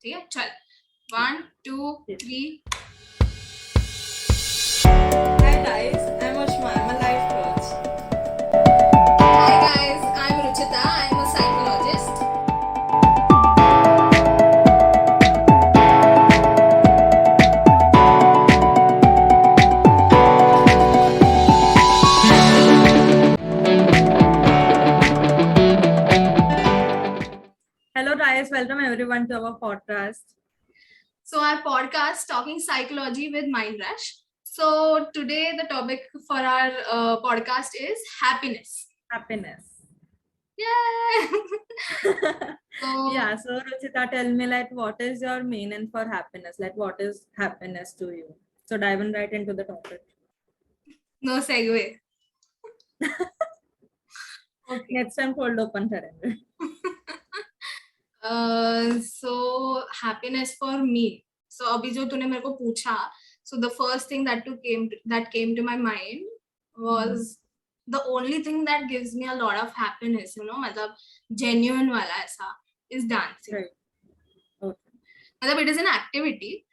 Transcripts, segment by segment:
ठीक है, चल 1 2 3. Hi guys, I'm Ushma. I'm a life coach. Hi guys, I'm Ruchita. I'm a psychologist. Hello guys, welcome everyone to our podcast. So our podcast talking psychology with MindRush. So today the topic for our podcast is happiness. Happiness. Yay! So Ruchita, tell me what is your meaning for happiness? What is happiness to you? So diving right into the topic. No segue. Okay. Next time cold open करेंगे. So happiness for me. So अभी जो तूने मेरे को पूछा, so the first thing that came to my mind was the only thing that gives me a lot of happiness, मतलब genuine वाला ऐसा is dancing. Right. Okay. मतलब it is an activity,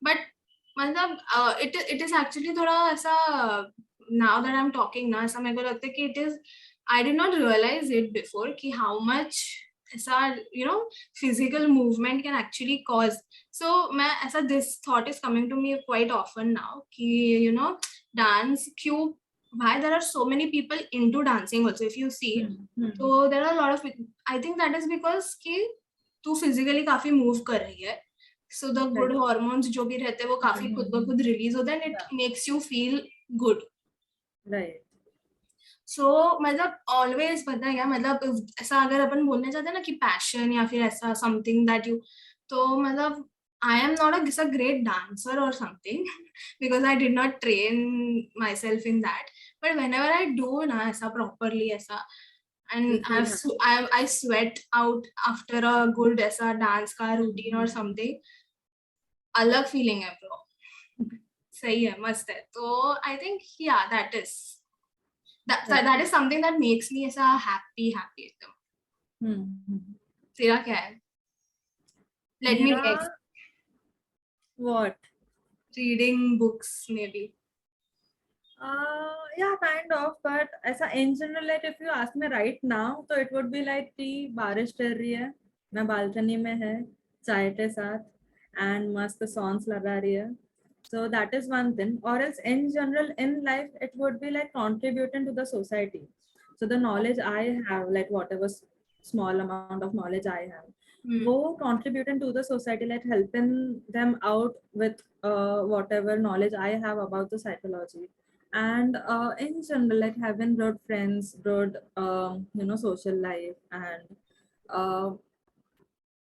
but मतलब it is actually थोड़ा ऐसा now that I'm talking ना ऐसा मेरे को लगता है कि it is I did not realize it before कि how much ऐसा physical movement can actually cause. So मैं ऐसा this thought is coming to me quite often now कि dance क्यों why there are so many people into dancing also if you see. So there are a lot of I think that is because कि तू physically काफी move कर रही है. So the good hormones जो भी रहते हैं वो काफी खुद ब खुद release होते हैं and it makes you feel good. Right. So मतलब always पता है क्या मतलब ऐसा अगर अपन बोलना चाहते हैं ना कि passion या फिर ऐसा something that you तो मतलब I am not a great dancer or something because I did not train myself in that. But whenever I do ना ऐसा properly ऐसा and I sweat out after a good ऐसा dance का routine or something, अलग feeling है bro. सही है, मस्त है. तो I think yeah that is something that makes me ऐसा happy एकदम. तेरा क्या है? Let me guess. What? Reading books maybe. Yeah, kind of, but ऐसा in general if you ask me right now, so it would be कि बारिश चल रही है, मैं बालकनी में है, चाय के साथ, and मस्त songs लगा रही है. So that is one thing. Or else in general in life, it would be contributing to the society. So the knowledge I have, whatever small amount of knowledge I have, वो contributing to the society, helping them out with whatever knowledge I have about the psychology. And in general, having good friends, good social life, and uh,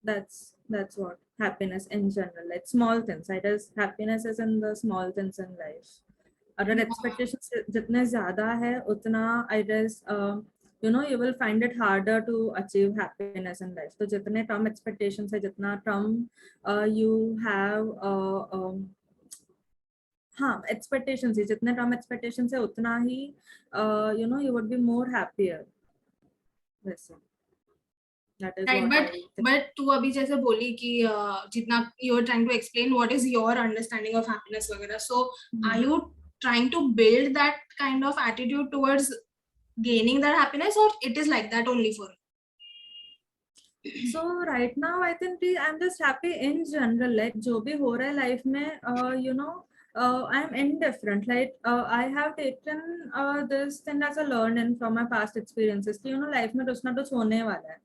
that's what happiness in general, small things. I guess happiness is in the small things in life. अगर expectations जितने ज़्यादा है उतना I guess you will find it harder to achieve happiness in life. तो जितने कम expectations है, जितना कम you have हाँ expectations है, जितने कम expectations है उतना ही you would be more happier. वैसे Right, but तू अभी जैसे बोली कि जितना you are trying to explain what is your understanding of happiness वगैरह, so are you trying to build that kind of attitude towards gaining that happiness or it is like that only for you? So right now I think I'm just happy in general, जो भी हो रहा है life में, I'm indifferent. I have taken this thing as a learning from my past experiences. Life में कुछ ना कुछ होने वाला है.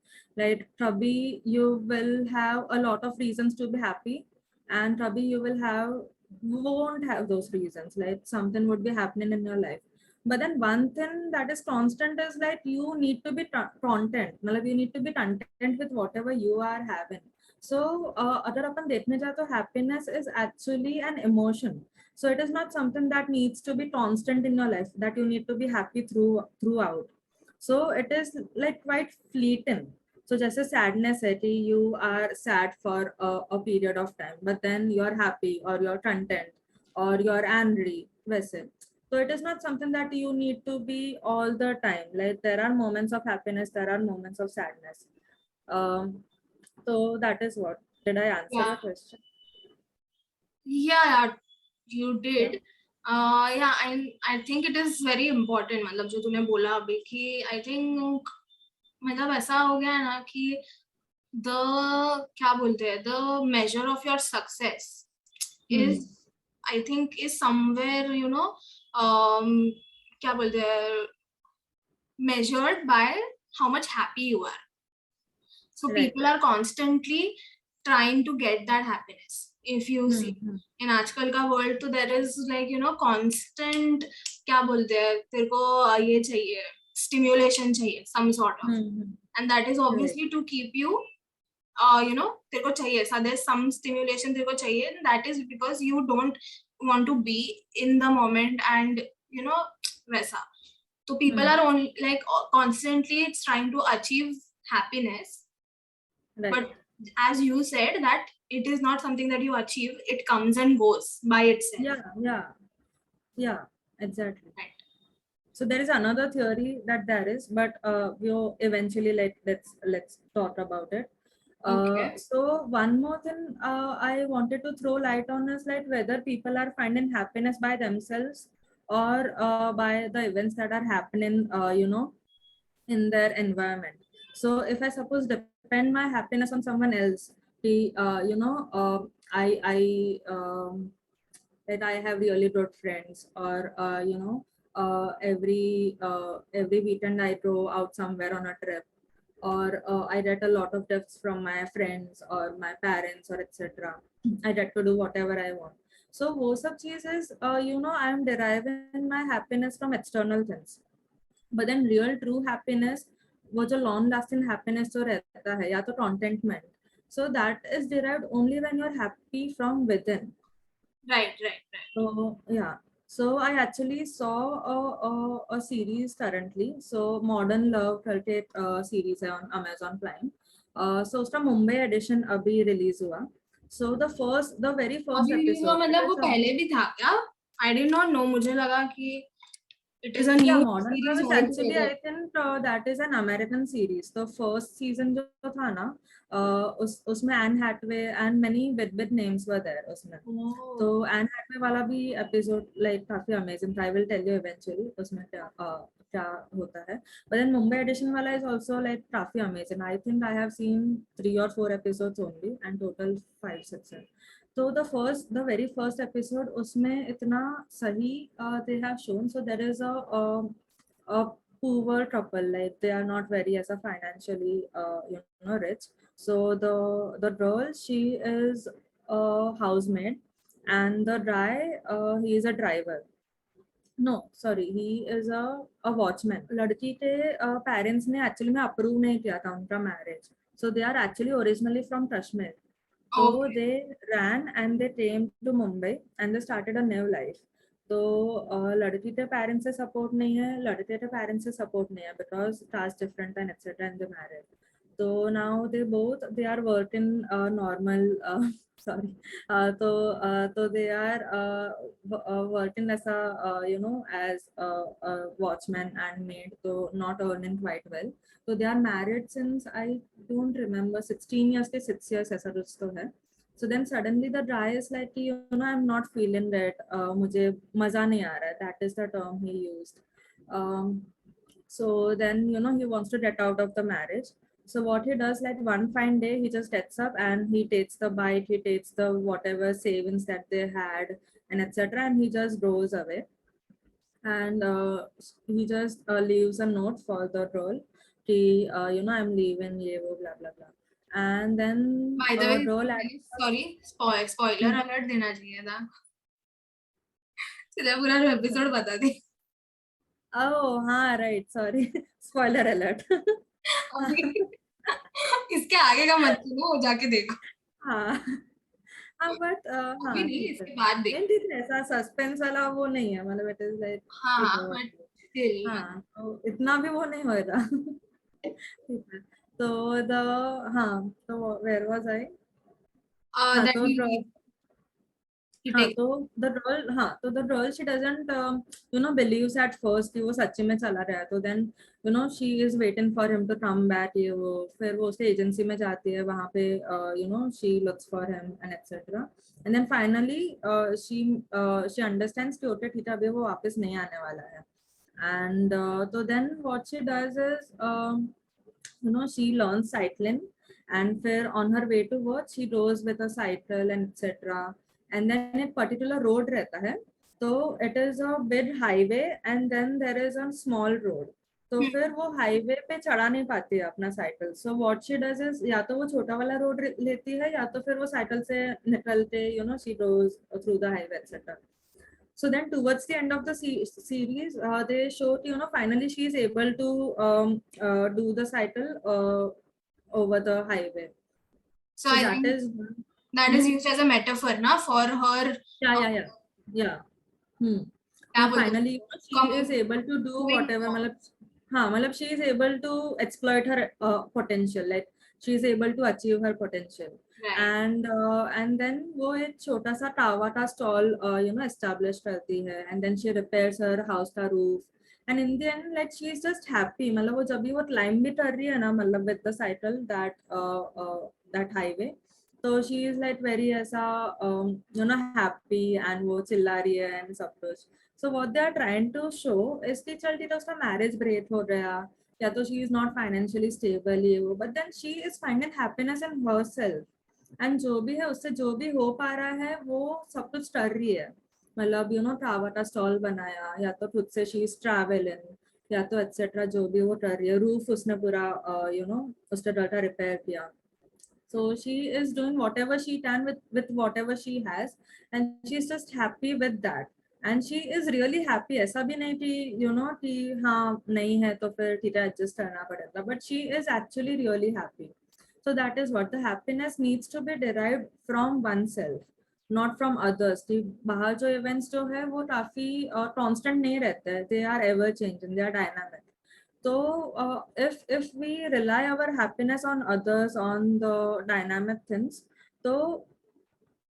Probably you will have a lot of reasons to be happy, and probably you won't have those reasons. Something would be happening in your life. But then one thing that is constant is you need to be content. You need to be content with whatever you are having. So अगर अपन देखने जाए तो happiness is actually an emotion. So it is not something that needs to be constant in your life, that you need to be happy throughout. So it is quite fleeting. So जैसे sadness है कि you are sad for a period of time, but then you're happy or you're content or you're angry. वैसे. So it is not something that you need to be all the time. There are moments of happiness, there are moments of sadness. So that is what. Did I answer Yeah. your question? Yeah, you Yeah. did. Yeah, I think it is very important. मतलब जो तूने बोला अभी कि I think मतलब ऐसा हो गया है ना कि the क्या बोलते हैं the measure of your success Hmm. is I think is somewhere um, क्या बोलते हैं measured by how much happy you are. So Right. people are constantly trying to get that happiness. If you Hmm. see in आजकल का world, तो there is like constant क्या बोलते हैं तेरे को ये चाहिए stimulation चाहिए some sort of, Hmm. and that is Right. obviously to keep you तेरे को चाहिए, so there's some stimulation तेरे को चाहिए, and that is because you don't want to be in the moment and वैसा. So people Hmm. are only like constantly trying to achieve happiness, Right. but as you said that it is not something that you achieve, it comes and goes by itself. Yeah. Yeah. Yeah. Exactly. Right. So there is another theory that there is, but we'll eventually let's talk about it. Okay. So one more thing I wanted to throw light on is like whether people are finding happiness by themselves or by the events that are happening, in their environment. So if I suppose depend my happiness on someone else, I that I have really good friends, or every weekend I go out somewhere on a trip, or I get a lot of gifts from my friends or my parents or etc. I get to do whatever I want. So वो सब चीजें I am deriving my happiness from external things. But then real true happiness, वो जो long lasting happiness जो रहता है या तो contentment, so that is derived only when you're happy from within. Right, right, right. So yeah, so I actually saw a series currently. So Modern Love करके series है on Amazon Prime. So उसका Mumbai edition अभी release हुआ. So the very first अभी वो episode, it मतलब वो is a, पहले भी था क्या? I did not know. मुझे लगा कि it is a yeah, new Modern Love series is actually, altogether. I think that is an American series. The first season जो था ना, उसमें Anne Hathaway and many big names were there उसमें. तो Oh. N Hathaway वाला भी episode like काफी amazing था. I will tell you eventually उसमें क्या होता है. बट देन मुंबई एडिशन वाला इज आल्सो लाइक काफी amazing. I think I have seen 3 or 4 episodes only and total 5-6 है. तो द वेरी फर्स्ट एपिसोड उसमें इतना सही they have shown. So there is a poor couple, like they are not very as a financially rich. So the girl, she is a housemaid, and the guy, he is a driver. No, sorry, he is a watchman. लड़की के parents ने actually में approve नहीं किया था उनका marriage. So they are actually originally from Kashmir. So Okay. they ran and they came to Mumbai and they started a new life. तो लड़की के पेरेंट्स से सपोर्ट नहीं है, लड़के के पेरेंट्स से सपोर्ट नहीं है because caste different and etcetera in the marriage. तो now they are working normal sorry तो they are working as a as a watchman and maid, so not earning quite well. So they are married since I don't remember 16 years के 6 years ऐसा कुछ तो है. So then suddenly the guy is like, I'm not feeling that, मुझे मजा नहीं आ रहा है. That is the term he used. So then he wants to get out of the marriage. So what he does, like one fine day, he just gets up and he takes the bike, he takes the whatever savings that they had and etc. and he just goes away. And he just leaves a note for the girl. He, I'm leaving, ye wo, blah blah blah. And then By the way, girl at sorry, spoiler Hmm. alert देना चाहिए था. सीधा पूरा episode बता दी. Oh, हाँ, right, sorry. Spoiler alert. अभी इसके आगे का मत सुनो, जाके देखो. हाँ हाँ, बट अभी हाँ नहीं, ठीक है. इसके बाद नहीं देखो. ठीक है, ऐसा सस्पेंस वाला वो नहीं है, मतलब इट इज लाइक हाँ इट हाँ, ओवर. बट स्टिल हाँ, तो इतना भी वो नहीं होएगा. ठीक है. तो द हाँ, तो वेयर वाज आई. हाँ that तो he हाँ तो the girl she doesn't believes at first कि वो सच्ची में चला रहा है, तो then she is waiting for him to come back, ये वो फिर वो उसके एजेंसी में जाती है, वहाँ पे she looks for him and etc. and then finally she understands कि ओके ठीक है अभी वो वापस नहीं आने वाला है, and so then what she does is she learns cycling, and फिर on her way to work she goes with a cycle and etc. and then एक particular road रहता है, तो it is a big highway and then there is a small road, तो फिर वो highway पे चढ़ा नहीं पाती है अपना cycle, so what she does is या तो वो छोटा वाला रोड लेती है या तो फिर वो साइकिल से निकलते she goes through the highway etcetera. So then towards the end of the series they show finally she is able to do the cycle over the highway. So I that think is that is used as a metaphor na for her. Yeah. So finally she is able to do whatever matlab she is able to exploit her potential, like she is able to achieve her potential. Right. And then वो एक छोटा सा tower का stall establish करती है, and then she repairs her house का roof, and in the end like she is just happy, मतलब वो जब भी वो climb भी कर रही है ना मतलब with the cycle that highway, तो she is like very ऐसा happy and वो चिल्ला रही है and सब कुछ. So what they are trying to show is कि चल ठीक है उसका marriage break हो गया या तो she is not financially stable ये वो, but then she is finding happiness in herself, and जो भी है उससे जो भी हो पा रहा है वो सब कुछ कर रही है, मतलब टावा का स्टॉल बनाया या तो खुद से शी इज ट्रैवलिंग या तो एक्सेट्रा जो भी वो कर रही है, रूफ उसने पूरा उसका डाटा रिपेयर किया. So she is doing whatever she can with whatever she has, and she's just happy with that. And she is really happy. ऐसा भी नहीं कि कि हाँ नहीं है तो फिर ठीक है adjust करना पड़ेगा. But she is actually really happy. So that is what the happiness needs to be derived from oneself, not from others. कि बाहर जो events जो है वो काफी constant नहीं रहते हैं. They are ever changing. They are dynamic. So if we rely our happiness on others, on the dynamic things, so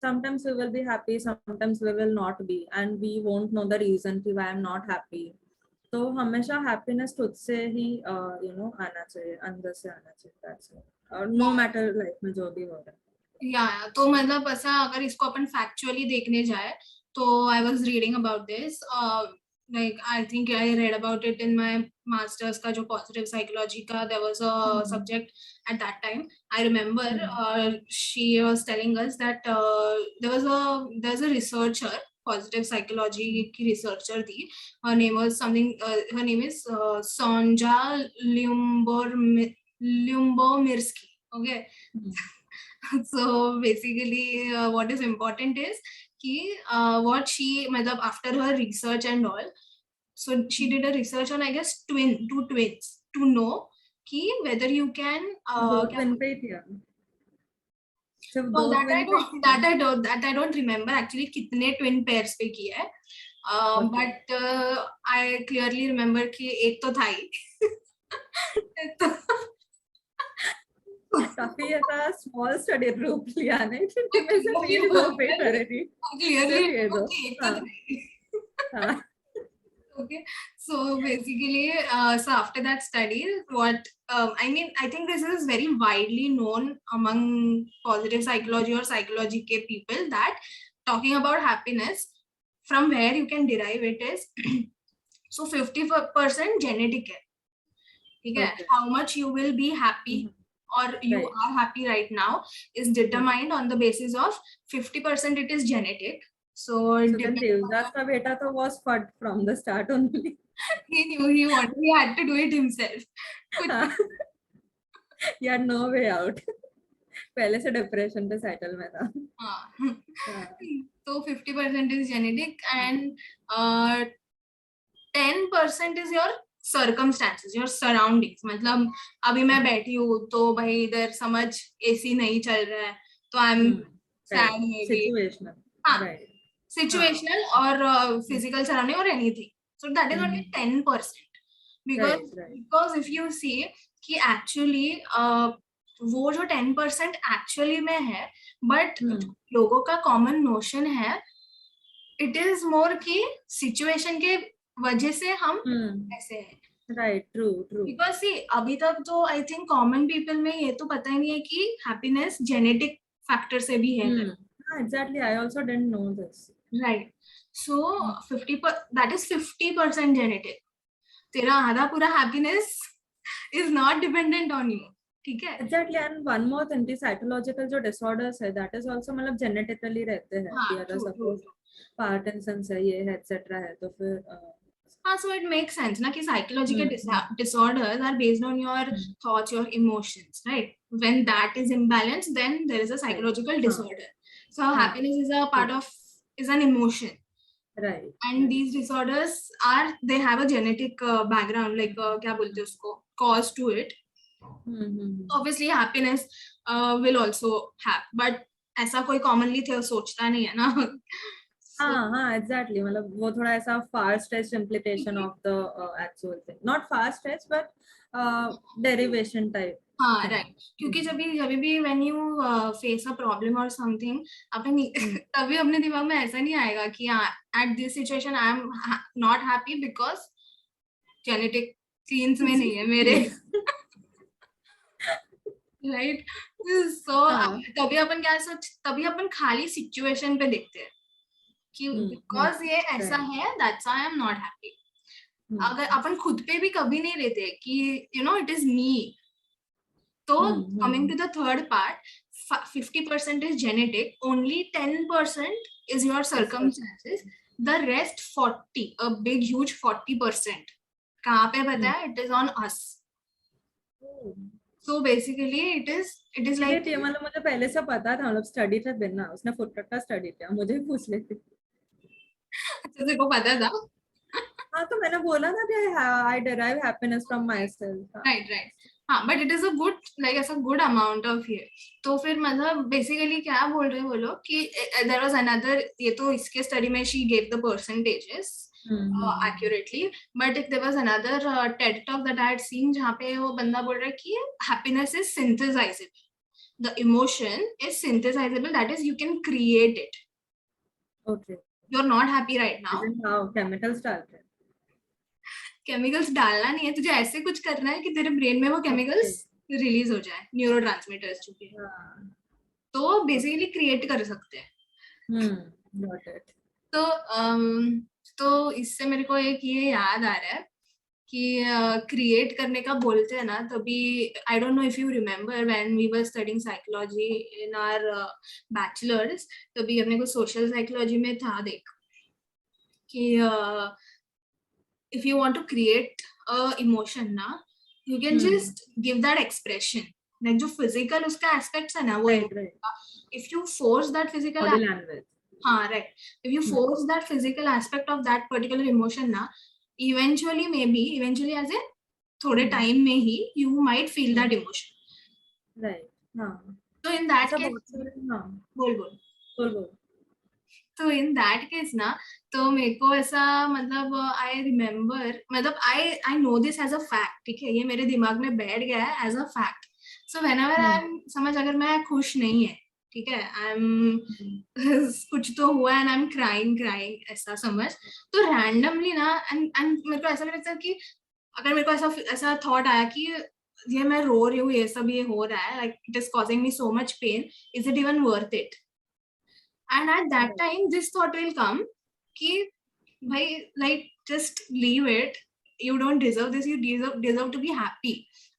sometimes we will be happy, sometimes we will not be, and we won't know the reason why I'm not happy. तो हमेशा happiness खुद से ही आना चाहिए, अंदर से आना चाहिए. That's it. No matter life में जो भी हो रहा है. या तो मतलब ऐसा अगर इसको अपन फैक्चुअली देखने जाए तो I was reading about this, like I think I read about it in my master's का जो positive psychology का there was a subject at that time. I remember she was telling us that there's a researcher, positive psychology की researcher थी. Her name was something. Her name is Sonja Lyubomirsky. Okay. So basically what is important is कि what she मतलब after her research and all, so she did a research on I guess two twins to know कि whether you can twin पे ही थी. No, that I don't remember actually कितने twin pairs पे किया है, but I clearly remember कि एक तो था ही. काफी ऐसा स्मॉल स्टडी ग्रुप लिया नहीं मैं सिर्फ ये दो पे कर रही थी क्लियरली ये दो. हाँ. Okay, so basically so after that study what I mean I think this is very widely known among positive psychology or psychology के people that talking about happiness from where you can derive it is so 50% genetic है, ठीक है. How much you will be happy or you are happy right now is determined on the basis of 50% it is genetic. So then Devdas ka beta to was fud from the start only. He knew he had to do it himself. He had no way out. पहले से depression पे settle में था. तो 50% is genetic and 10% is your circumstances, your surroundings. मतलब अभी मैं बैठी हूँ तो भाई इधर समझ AC नहीं चल रहा है तो I'm sad maybe. Situational. Right. Situational or physical surrounding or anything. So that is only 10%. Because if you see कि actually वो जो 10% actually में है, but लोगों का common notion है इट इज मोर कि सिचुएशन के वजह से हम ऐसे हैं. Right, true true. बिकॉज सी अभी तक तो आई थिंक कॉमन पीपल में ये तो पता ही नहीं है कि हैप्पीनेस जेनेटिक फैक्टर से भी है. Exactly, I also didn't know this. Right. So 50% genetic. तेरा आधा पूरा happiness is not dependent on you. ठीक है. Exactly. And one more thing, psychological जो डिसऑर्डर्स है दैट इज आल्सो मतलब जेनेटिकली रहते हैं. हाँ, कि अगर सपोज पार्किंसंस है, ये है एटसेट्रा है, तो फिर हाँ, so it makes sense ना कि psychological disorders are based on your thoughts, your emotions, right? When that is imbalanced, then there is a psychological disorder. So happiness is a part of, is an emotion. Right. And these disorders are, they have a genetic background, like क्या बोलते हैं उसको, cause to it. Obviously happiness will also have, but ऐसा कोई commonly सोचता नहीं है ना. हाँ हाँ, एग्जैक्टली. मतलब वो थोड़ा ऐसा far stretch implication of the actual thing, not far stretch but derivation type. हाँ, राइट. क्योंकि जब भी when you face a problem और समथिंग, अपने तभी अपने दिमाग में ऐसा नहीं आएगा कि at this situation I am not happy because genetic genes में नहीं है मेरे. राइट. सो तभी अपन खाली सिचुएशन पे देखते हैं कि बिकॉज ये ऐसा है that's why I am not happy. अगर अपन खुद पे भी कभी नहीं लेते कि you know it is me. So coming to the third part, 50% is genetic, only 10% is your circumstances, the rest 40, a big huge 40%, कहाँ पे पता है? It is on us. So basically it is like, ये मतलब मुझे पहले से पता था. मतलब स्टडी था बिना, उसने फुटकट का स्टडी किया, मुझे पूछ लेती. अच्छा, तेरे को पता था? हाँ, तो मैंने बोला था कि I derive happiness from myself. Right. हाँ, but it is a good, like ऐसा गुड अमाउंट ऑफ ये. तो फिर मतलब बेसिकली क्या बोल रहे हैं वो लोग कि देयर वाज अनदर, ये तो इसके स्टडी में she gave the percentages accurately, but if there was another TED talk that I had seen जहाँ पे वो बंदा बोल रहा है कि happiness is synthesizable, the emotion is synthesizable, that is you can create it. Okay. You're not happy right now. How chemicals डालते हैं? केमिकल्स डालना नहीं है तुझे, ऐसे कुछ करना है कि तेरे ब्रेन में वो केमिकल्स रिलीज हो जाए, न्यूरो ट्रांसमीटर्स जो कि तो बेसिकली क्रिएट कर सकते हैं. तो इससे मेरे को एक ये याद आ रहा है कि क्रिएट करने का बोलते हैं ना, तभी I don't know if you remember when we were studying psychology in our bachelors, तभी अपने को सोशल साइकोलॉजी में था देख कि if you want to create a emotion ना, you can just give that expression, like जो physical उसका aspects है ना वो, if you force that physical language. हाँ, right. If you force that physical aspect of that particular emotion ना, eventually as in थोड़े time में ही you might feel that emotion. Right. हाँ. तो in that case, बोल. तो इन दैट केस ना, तो मेरे को ऐसा मतलब आई रिमेम्बर, मतलब I know this as a fact. ठीक है, ये मेरे दिमाग में बैठ गया है as a fact. So whenever I am, समझ अगर मैं खुश नहीं है, ठीक है, आई एम कुछ तो हुआ एंड आई एम क्राइंग ऐसा समझ, तो रैंडमली ना, एंड मेरे को ऐसा लगता है कि अगर मेरे को ऐसा थॉट आया कि ये मैं रो रही हूँ, ये सब ये हो रहा है, like it is causing me so much pain, is it even worth it? And at that time this thought will come ki bhai, like just leave it, you don't deserve this, you deserve to be happy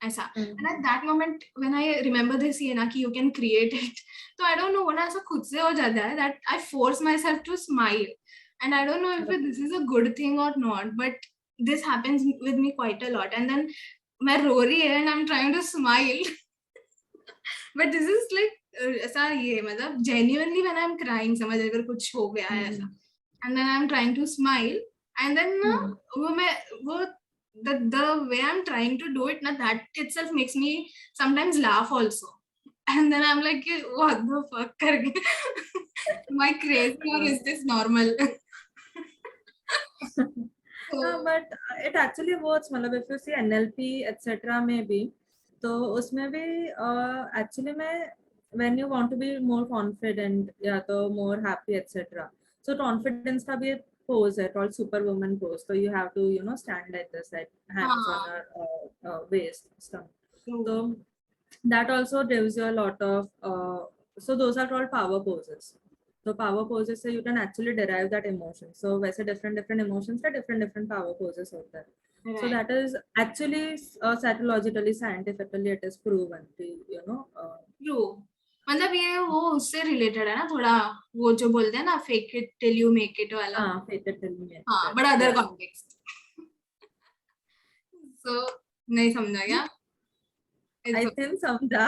aisa. And at that moment when I remember this ye na ki you can create it, so I don't know what aisa khud se ho jata hai that I force myself to smile, and I don't know if this is a good thing or not, but this happens with me quite a lot. And then main ro rahi hai and I'm trying to smile but this is like ऐसा ये मतलब genuinely when I'm crying, समझ अगर कुछ हो गया है ऐसा, and then I'm trying to smile, and then वो the way I'm trying to do it ना, that itself makes me sometimes laugh also, and then I'm like what the fuck करके am I crazy or is this normal? But it actually works. मतलब if you see NLP etc में भी, तो उसमें भी actually में when you want to be more confident या तो more happy etc, So confidence का भी एक pose है called superwoman pose. So you have to, you know, stand like this, like hands on हाँ, your waist stuff. true. So that also gives you a lot of so those are called power poses. So power poses से you can actually derive that emotion. So वैसे different emotions का different power poses होता है. So Right. that is actually psychologically, scientifically it is proven to, you know. True. मतलब ये वो उससे related है ना थोड़ा, वो जो बोलते हैं ना fake it till you make it वाला. हाँ, fake it till you make हाँ, it. But other Yeah. Context. So नहीं समझा क्या? I It's, think समझा.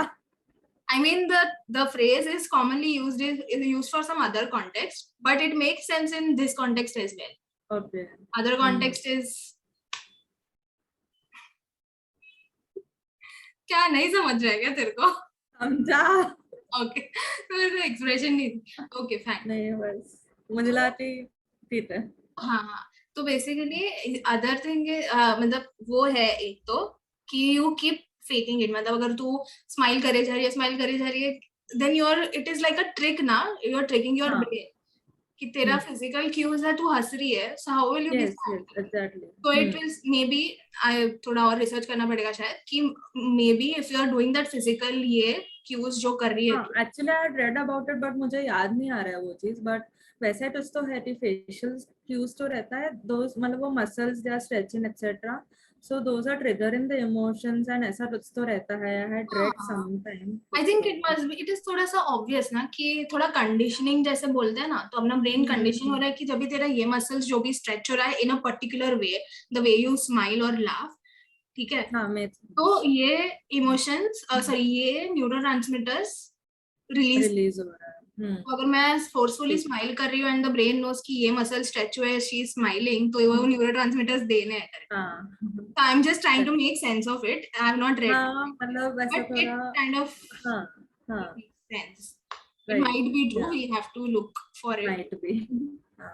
I mean the phrase is commonly is used for some other context, but it makes sense in this context as well. Okay. Other context is क्या नहीं समझ रहा है क्या तेरे को? समझा. ओके, तो एक्सप्रेशन नहीं. Okay fine. नहीं बस मुझे लगा कि ठीक है. हाँ हाँ, तो बेसिकली अदर थिंग मतलब वो है एक तो कि यू कीप फेकिंग इट. मतलब अगर तू स्माइल करे जा रही है then your it is like a trick ना, यू आर ट्रिकिंग योर हाँ. ब्रेन कि तेरा फिजिकल क्यूज है, तू हंस रही है, so how will you be Yes, yes, smiling? exactly. तो it will maybe, I थोड़ा और रिसर्च करना पड़ेगा शायद कि maybe if you are doing that physical ये क्यूज जो कर रही है हाँ, actually I read about it but मुझे याद नहीं आ रहा है वो चीज. बट वैसे तो है कि फेशियल क्यूज तो रहता है, दोस मतलब वो muscles they are stretching etcetera. So those are triggering the emotions and ऐसा कुछ तो रहता है. आई हैड रेड हाँ, सम टाइम आई कुछ थिंक तो. It must be, it is थोड़ा सा ऑब्वियस ना कि थोड़ा कंडीशनिंग जैसे बोलते हैं ना, तो अपना ब्रेन कंडीशन हो रहा है कि जब भी तेरा ये मसल्स जो भी स्ट्रेच हो रहा है इन a particular way, the way you smile और लाफ, ठीक है, हाँ, मैं तो ये इमोशंस सॉरी ये न्यूरोट्रांसमीटर्स रिलीज. रिलीज हो रहा है. तो अगर मैं फोर्सफुली ठीक. स्माइल कर रही हूँ एंड द ब्रेन नोस कि ये मसल स्ट्रेच हुए, शी इज स्माइलिंग, तो वो न्यूरोट्रांसमीटर्स देने हैं करेक्ट. हाँ. So I'm just trying to make sense of it. I have not read, हाँ, मतलब वैसा but थोड़ा. it kind of हाँ. हाँ. makes sense. It right. might be true. या We have to look for it. Might be. हाँ.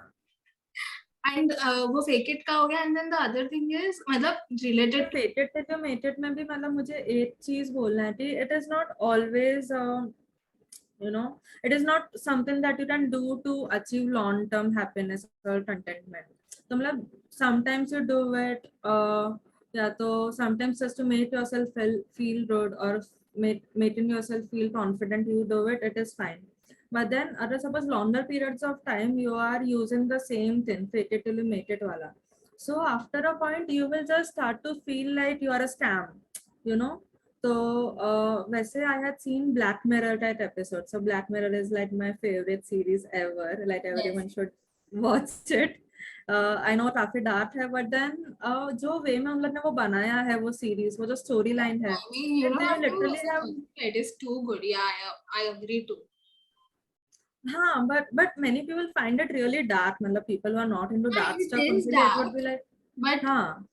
And वो fake it का हो गया. And then the other thing is मतलब related to, फेटेड पे जो मेटेड में भी मतलब मुझे एक चीज बोलना है कि it is not always you know, it is not something that you can do to achieve long term happiness or contentment. तो मतलब sometimes you do it या तो sometimes just to make yourself feel good or making yourself feel confident you do it, it is fine. But then other suppose longer periods of time you are using the same thing, fake it till you make it wala, so after a point you will just start to feel like you are a scam, you know. So वैसे I had seen Black Mirror type episode. So Black Mirror is like my favorite series ever. Like yes. everyone should watch it. I know काफी dark है, but then जो वे में उन लोग ने वो बनाया है वो सीरीज, वो जो स्टोरी लाइन है, I mean, you don't they have to literally ऐसे have. सोच के, it is too good. Yeah, I agree too. हाँ, but many people find it really dark. मतलब people who are not into Yeah, dark it stuff, is उनके लिए it would dark, be like. but हाँ.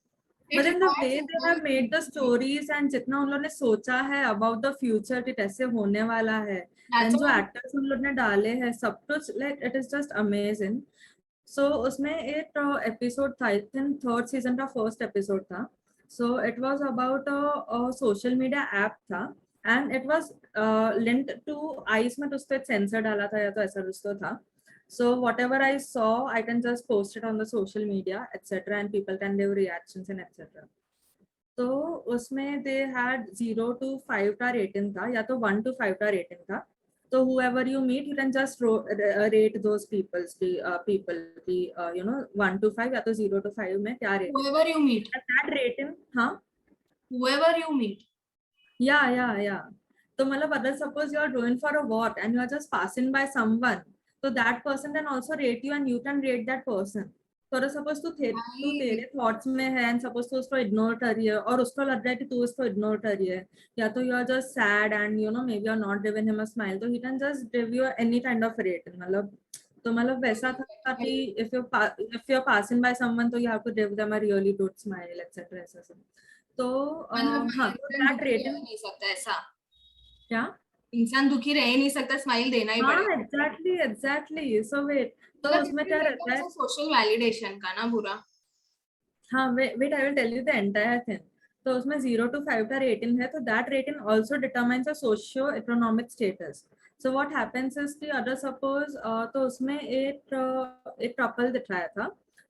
it But in the requires way a they good have made the thinking. stories and जितना उन लोगों ने सोचा है about the future कि कैसे होने वाला है, That's and जो what. actors उन लोगों ने डाले हैं सब कुछ, like it is just amazing. So उसमें एक episode था, I think third season का first episode था. So it was about a social media app था, and it was linked to ice में, तो उस पर सेंसर डाला था या तो ऐसा कुछ तो था. So whatever I saw, I can just post it on the social media, etc., and people can give reactions and etc. तो उसमें they had 0 to 5 का रेटिंग था या तो 1 to 5 का रेटिंग था. तो whoever you meet, you can just rate those people की you know 1 to 5 या तो 0 to 5 में क्या rating. Whoever you meet, That rating, हाँ. whoever you meet. Yeah. तो मतलब अगर suppose you are going for a walk and you are just passing by someone, so that person can also rate you and you can rate that person. तो अगर suppose तू I, तेरे thoughts में है and suppose तू उसको ignore कर रही है और उसको लग रहा है कि तू उसको ignore कर रही है, या तो you are just sad and you know maybe you are not giving him a smile, तो he can just give you any kind of rating. मतलब तो मतलब वैसा था कि if you're passing by someone, तो you have to give them a really good smile, etc. ऐसा सब. तो मतलब हाँ, तो इंसान that दुखी रह rating. नहीं सकता ऐसा. क्या. इंसान दुखी रह ही नहीं सकता, स्माइल देना ही हाँ, पड़ेगा. एग्जैक्टली. सो वेट, तो मतलब उसमें क्या रहता है. सोशल वैलिडेशन का ना पूरा. हाँ, wait I will tell you the entire thing. तो उसमें 0 to 5 का रेटिंग है, तो that rating also determines a socio economic status. So what happens is कि अगर suppose तो उसमें एक couple दिखाया था,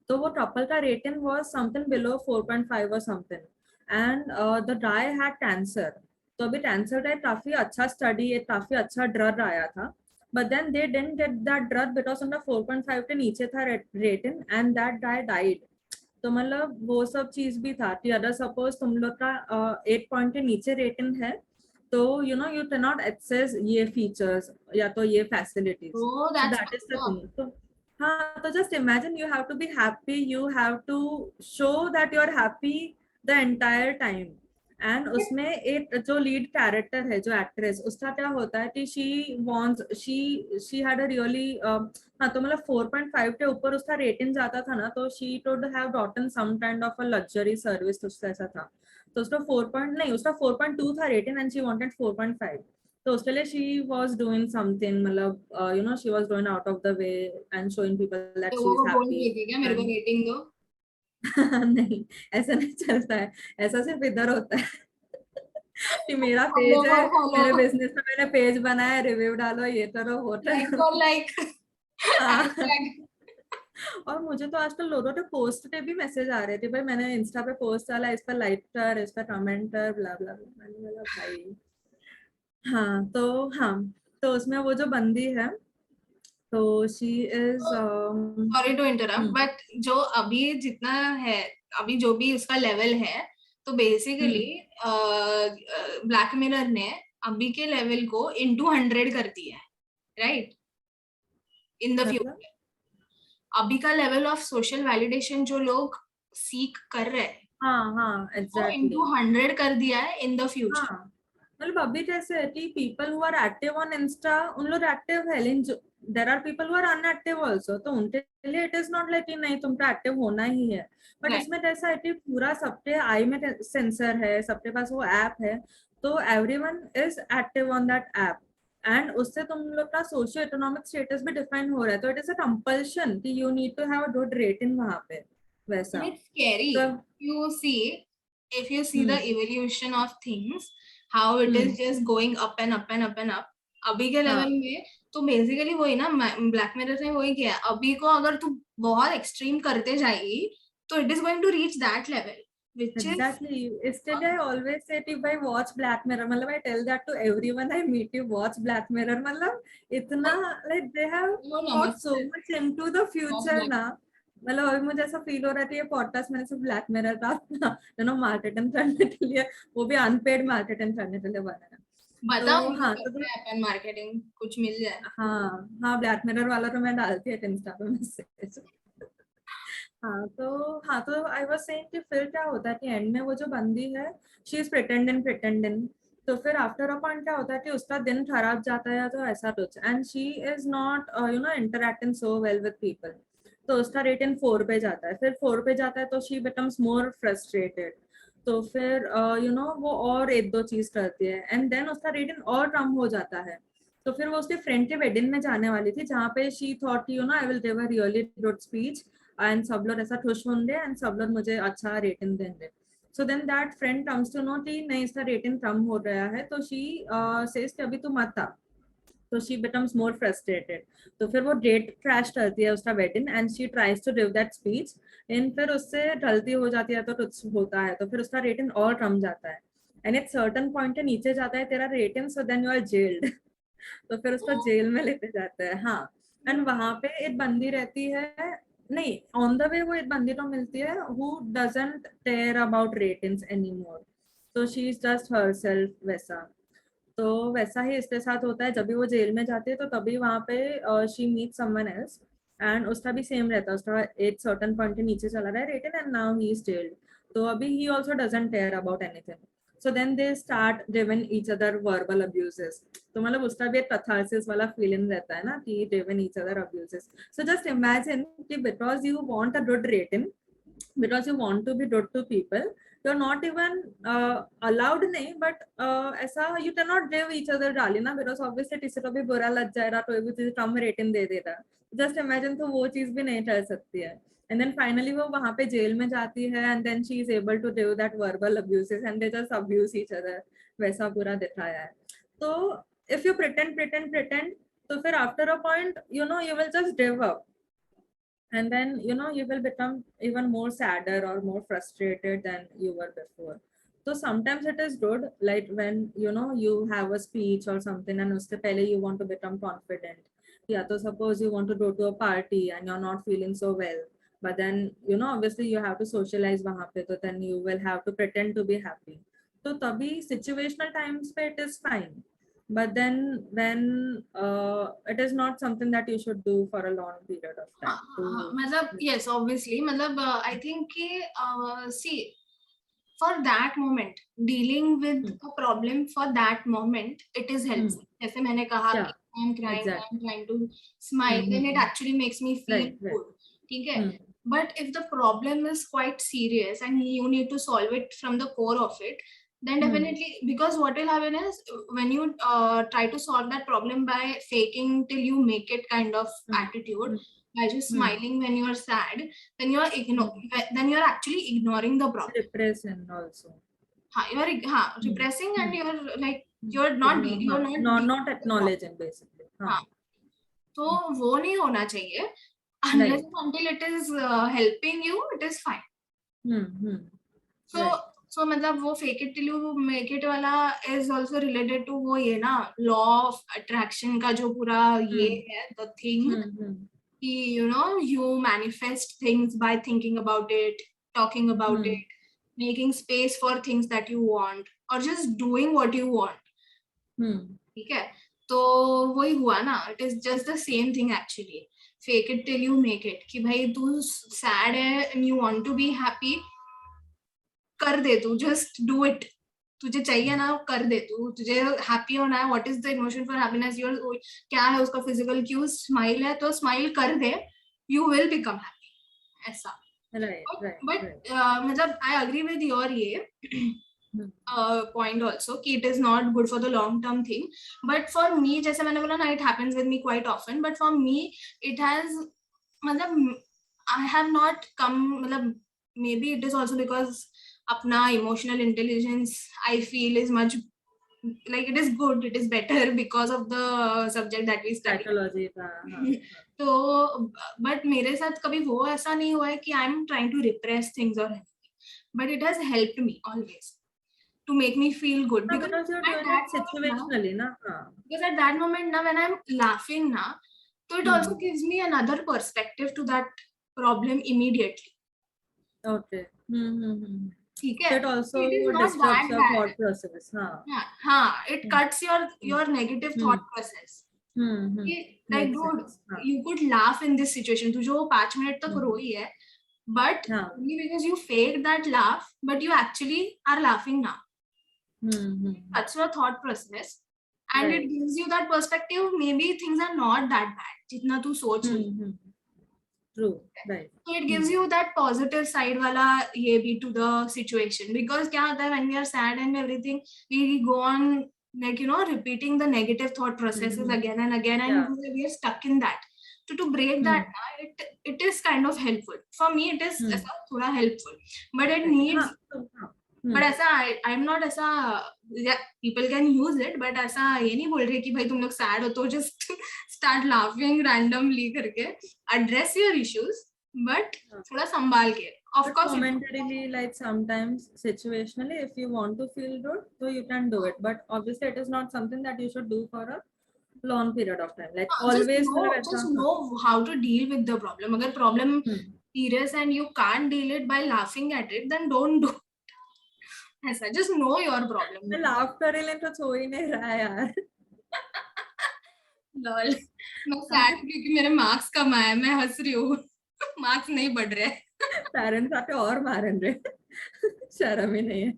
तो वो couple का rating was something below 4.5 or something, and the guy had cancer. तो अभी कैंसर का काफी अच्छा स्टडी, एक काफी अच्छा ड्रग आया था, but then they didn't get that drug because उनका 4.5 के नीचे था rating, and that guy died. तो मतलब वो सब चीज भी था कि अगर सपोज तुम लोग का 8 पॉइंट के नीचे रेटिंग है, तो you know you can not access ये फीचर्स या तो ये facilities. Oh, so that's that is the fucked up. Thing. तो हाँ, तो just imagine you have to be happy, you have to show that you are happy the entire time. And उसमें एक जो लीड कैरेक्टर है, जो actress, उसका क्या होता है कि शी हैड अ रियली, हाँ, तो मतलब 4.5 के ऊपर उसका रेटिंग जाता था ना, तो she could have gotten some kind of a luxury service, उसका ऐसा था. तो उसका 4 पॉइंट नहीं, उसका 4.2 था रेटिंग, एंड शी वांटेड 4.5. तो उसके लिए शी वाज डूइंग समथिंग, मतलब you know she was going out of the way and showing people that she लोगों इज को बोल हैप्पी. रही थी क्या मेरे को एंड रेटिंग दो? नहीं, ऐसा नहीं चलता है, ऐसा सिर्फ इधर होता है. कि मेरा फॉलो पेज है, फॉर फॉलो, मेरे बिजनेस में मैंने पेज बनाया, रिव्यू डालो, ये करो, वो लाइक करो. फॉर लाइक, हाँ. हैशटैग। और मुझे तो आजकल लोगों के पोस्ट पे भी मैसेज आ रहे थे, भाई मैंने इंस्टा पे पोस्ट डाला, इस पर लाइक कर, इस पर कमेंट कर, ब्ला ब्ला ब्ला. मैंने बोला भाई. हाँ तो, हाँ, तो उसमें वो जो बंदी है, तो she is sorry to interrupt, but जो अभी जितना है, अभी जो भी उसका लेवल है, तो बेसिकली ब्लैक मिरर ने अभी के लेवल को इनटू 100 कर दिया है, राइट? इन द मतलब फ्यूचर अभी का लेवल ऑफ सोशल वैलिडेशन जो लोग सीख कर रहे हैं, हाँ हाँ वो एग्जैक्टली. इनटू 100 कर दिया है इन द फ्यूचर। हाँ, मतलब अभी जैसे है कि people who are active on Insta, उन लोग एक्टिव है, लेकिन there are people who are unactive also, तो उनके लिए इट इज नॉट लाइक कि नहीं तुमको एक्टिव होना ही है. बट राइट, इसमें कैसा है कि पूरा सबके आई में सेंसर है, सबके पास वो ऐप है, तो everyone is active on that app, and उससे तुम लोग का सोशियो इकोनॉमिक स्टेटस भी डिफाइन हो रहा है, तो इट इज अ कंपल्शन कि you need to have a good rating वहां पे, and वैसा. it's scary. तो You see, if you see the hmm. evolution of things, how it is hmm. just going up and up and up and up. अभी के level हाँ में तो basically वही ना, ब्लैक मिरर ने वही किया है। अभी को अगर तू बहुत एक्सट्रीम करते जाएगी, तो it is going to reach that level which is, exactly. Yesterday I always say if I watch Black Mirror, मतलब I tell that to everyone I meet, you watch Black Mirror, मतलब इतना like they have no thought so नमस्ते, much into the future black. ना. मतलब अभी मुझे ऐसा feel हो रहा था ये पॉडकास्ट मैंने सिर्फ ब्लैक मिरर का यू नो मार्केटिंग करने के लिए, वो भी अनपेड मार्केटिंग करने के लिए बनाया. बताओ, तो हम लोग हाँ, करते हैं अपन मार्केटिंग, कुछ मिल जाए। हाँ हाँ, ब्लैक मिरर वाला तो मैं डालती है इंस्टा पे मैसेज. हाँ तो आई वाज सेइंग कि फिर क्या होता है कि एंड में वो जो बंदी है, शी इज प्रिटेंडिंग. तो फिर आफ्टर अ पॉइंट क्या होता है कि उसका दिन खराब जाता है, तो ऐसा कुछ, and she is not you know interacting so well with people. तो उसका रेटिंग 4 पे जाता है, फिर 4 पे जाता है, तो शी बिकम्स मोर फ्रस्ट्रेटेड. तो फिर यू नो वो और एक दो चीज करती है, एंड देन उसका रेटिंग और कम हो जाता है. तो फिर वो उसके फ्रेंड के वेडिंग में जाने वाली थी, जहाँ पे she thought you know I will give a really good speech, and सब लोग ऐसा खुश होंगे, एंड सब लोग मुझे अच्छा रेटिंग देंगे. So then that friend comes to know कि नहीं, इसका रेटिंग कम हो रहा है, तो शी सेज कि अभी तू मत आ. तो शी बिकम्स मोर फ्रस्ट्रेटेड. तो फिर वो डेट क्रैश करती है उसका wedding, and she tries to give that speech, and फिर उससे गलती हो जाती है, तो कुछ होता है, तो फिर उसका रेटिंग और कम जाता है, एंड एक सर्टन पॉइंट के नीचे जाता है तेरा rating, so then you are jailed. तो फिर उसको जेल में लेके जाते हैं. हाँ, एंड वहां पे एक बंदी रहती है, नहीं, ऑन द वे वो एक बंदी तो मिलती है who doesn't care about ratings any more. तो she is just herself, वैसा. तो वैसा ही इसके साथ होता है, जब भी वो जेल में जाती है, तो तभी वहां पे she meet someone else, and उसका भी सेम रहता है, उसका एक सर्टन पॉइंट के नीचे चला रहा है rated, and now he is jailed. तो अभी ही also doesn't care about anything. So then they start given each other verbal abuses. तो मतलब उसका भी एक कथारसिस वाला फीलिंग रहता है ना कि given each other abuses. So just imagine कि because you want a good rating, because you want to be good to people, you're not even allowed नहीं, but ऐसा you cannot give each other गाली ना, because obviously किसी को भी बुरा लग जाएगा, कोई भी चीज कम रेटिंग दे देगा. just imagine, तो वो चीज भी नहीं कर सकती है. and then finally वो वहां पे जेल में जाती है, and then she is able to do that verbal abuses, and they just abuse each other. वैसा पूरा दिखाया है. तो if you pretend, so फिर after a point, you know, you will just give up. And then, you know, you will become even more sadder or more frustrated than you were before. So sometimes it is good, like when, you know, you have a speech or something and uske pehle you want to become confident. Yeah, so suppose you want to go to a party and you're not feeling so well, but then, you know, obviously you have to socialize wahan pe, so then you will have to pretend to be happy. So tabhi situational times pe it is fine, but then when it is not something that you should do for a long period of हाँ time हाँ हाँ, to. मतलब yes obviously मतलब I think कि see for that moment dealing with Hmm. a problem for that moment it is Hmm. helpful. जैसे मैंने कहा Yeah, कि I'm crying, I'm exactly. trying to smile, Hmm. then it Hmm. actually makes me feel Right, right. good. ठीक है? Hmm. But if the problem is quite serious and you need to solve it from the core of it, then Hmm. definitely, because what will happen is when you try to solve that problem by faking till you make it kind of Hmm. attitude, Hmm. by just Hmm. smiling when you're sad, then Hmm. then you're actually ignoring the problem. Depression also. You're Hmm. repressing and Hmm. you're like Hmm. you're Ignore, not not dealing with the problem. acknowledging basically. हाँ, तो वो नहीं होना चाहिए. Unless Right. until it is helping you, it is fine. Hmm. Hmm. So Right. so मतलब वो fake it till you make it वाला is also related to वो ये ना law of attraction का जो पूरा ये Hmm. है the thing Hmm. Hmm. कि you know you manifest things by thinking about it, talking about Hmm. it, making space for things that you want or just doing what you want. Hmm. ठीक है, तो वही हुआ ना. It is just the same thing actually. Fake it till you make it कि भाई तू sad है and you want to be happy, कर दे तू, जस्ट डू इट. तुझे चाहिए ना कर दे तू. तुझे हैप्पी होना है, what is the emotion for happiness, your क्या है उसका फिजिकल क्यू, स्माइल है तो स्माइल कर दे, यू विल बिकम हैप्पी. ऐसा. Right. Right. Right. बट मतलब आई अग्री विद योर ये Hmm. point also कि it is not good for the long term thing. But for me, जैसे मैंने बोला ना, it happens with me quite often, but for me it has मतलब I have not come मतलब maybe it is also because अपना emotional intelligence I feel is much like it is good, it is better because of the subject that we study. Psychology. हाँ. तो but मेरे साथ कभी वो ऐसा नहीं हुआ है कि I am trying to repress things or anything, but it has helped me always to make me feel good हाँ, because because you're at doing that it moment now, situationally ना. हाँ. because at that moment now when I'm laughing now, so it Hmm. also gives me another perspective to that problem immediately. Okay. Hmm. Hmm. Hmm. ठीक So है, it also it is not disrupts that your bad. thought process. हाँ. हाँ, it Hmm. cuts your negative Hmm. thought process. Hmm. Hmm. Like Makes dude, sense. हाँ. you could laugh in this situation. तुझे वो 5 minute तक Hmm. रोई है, but हाँ. only because you faked that laugh, but you actually are laughing now. Hmm. Hmm. That's your thought process, and it Right. gives you that perspective. Maybe things are not that bad जितना तू सोच रही Hmm. है. Hmm. True. Right. So it Hmm. gives you that positive side वाला ये भी to the situation, because क्या होता है when we are sad and everything, we go on like you know repeating the negative thought processes Hmm. again and again, Yeah. and we are stuck in that. So to break Hmm. that, it is kind of helpful for me. It is Hmm. ऐसा थोड़ा helpful, but it Right. needs. हाँ. So, हाँ. Hmm. But ऐसा I'm not ऐसा people can use it, but ऐसा ये नहीं बोल रही कि भाई तुम लोग सैड हो तो just start laughing randomly करके. Address your issues, but हाँ. थोड़ा संभाल के. Of But course you momentarily, like sometimes situationally, if you want to feel good, so you can do it. But obviously, it is not something that you should do for a long period of time. Like always, मतलब just ऐसा. हाँ. know how to deal with the problem. अगर problem Hmm. serious and you can't deal it by laughing at it, then don't do ऐसा. Just know your problem. मैं laugh कर रही तो सो ही नहीं रहा है यार. लॉल. मैं सैड क्योंकि मेरे मार्क्स कम आए, मैं हंस रही हूँ. मार्क्स नहीं बढ़ रहे. पेरेंट्स आके और मारन रहे. शर्म ही नहीं है.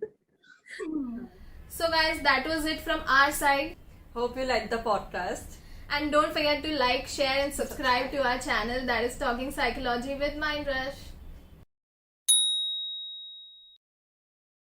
So guys, that was it from our side. Hope you liked the podcast. And don't forget to like, share and subscribe to our channel, that is Talking Psychology with MindRush.